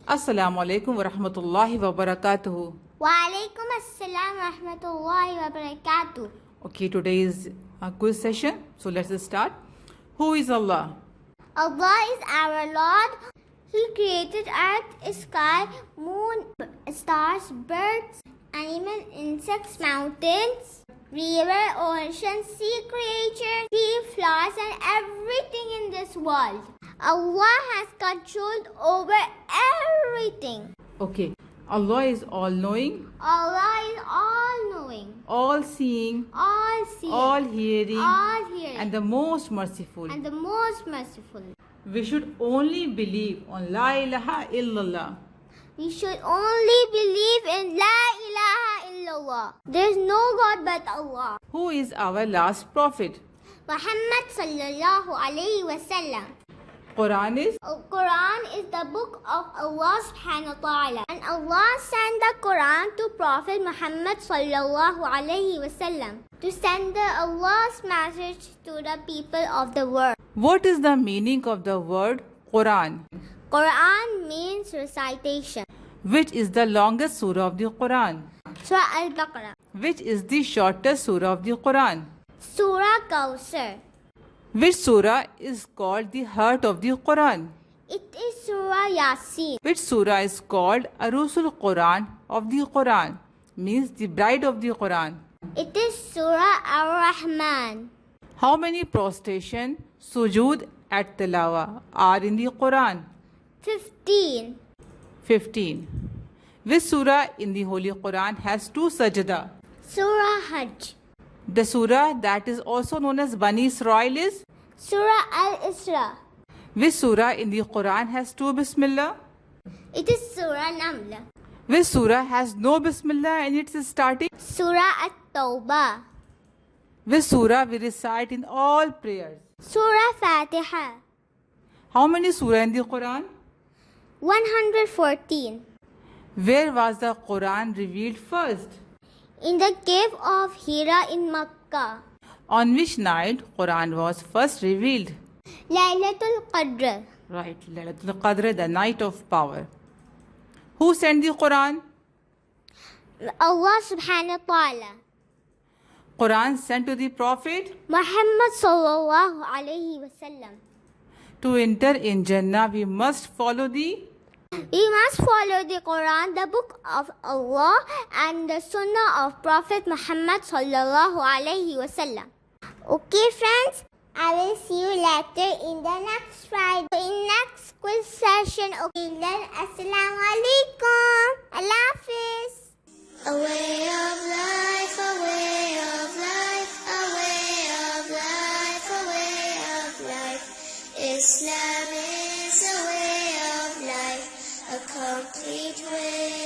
Assalamu alaikum wa rahmatullahi wa barakatuhu. Wa alaikum assalam wa rahmatullahi wa barakatuh. Okay, today is a quiz session. So let's start. Who is Allah? Allah is our Lord. He created earth, sky, moon, stars, birds, animals, insects, mountains, river, ocean, sea creatures, tree, flowers, and everything in this world. Allah has controlled over everything. Okay, Allah is all-knowing, Allah is all-knowing, all-seeing, all-seeing, all-hearing, all-hearing, and the most merciful. and the most merciful. We should only believe on La ilaha illallah. We should only believe in La ilaha illallah. There is no God but Allah. Who is our last prophet? Muhammad sallallahu alayhi wasallam. Quran is? Quran is the book of Allah subhanahu wa ta'ala. And Allah sent the Quran to Prophet Muhammad sallallahu alayhi wasallam to send the Allah's message to the people of the world. What is the meaning of the word Quran? Quran means recitation. Which is the longest surah of the Quran? Surah Al-Baqarah. Which is the shortest surah of the Quran? Surah Kawthar. Which surah is called the heart of the Quran? It is Surah Yasin. Which surah is called Arusul Quran of the Quran? Means the bride of the Quran. It is Surah Ar-Rahman. How many prostration, sujood at tilawa are in the Quran? 15. 15. Which surah in the Holy Quran has two sajda? Surah Hajj. The surah that is also known as Bani Israel is? Surah Al-Isra. Which surah in the Quran has two Bismillah? It is Surah Naml. Which surah has no Bismillah in its starting? Surah At-Tawbah. Which surah we recite in all prayers? Surah Fatiha. How many surah in the Quran? 114. Where was the Quran revealed first? In the cave of Hira in Makkah. On which night Quran was first revealed? Laylatul Qadr. Right, Laylatul Qadr, the night of power. Who sent the Quran? Allah subhanahu wa ta'ala. Quran sent to the Prophet. Muhammad sallallahu alayhi wasallam. To enter in Jannah, we must follow the? We must follow the Quran, the book of Allah, and the Sunnah of Prophet Muhammad sallallahu alayhi wasallam. Okay, friends, I will see you later in the next Friday, in next quiz session. Okay, then, Assalamu alaikum. Allah Hafiz. A way of life, a way of life, a way of life, a way of life. Islam is a way of life, a complete way.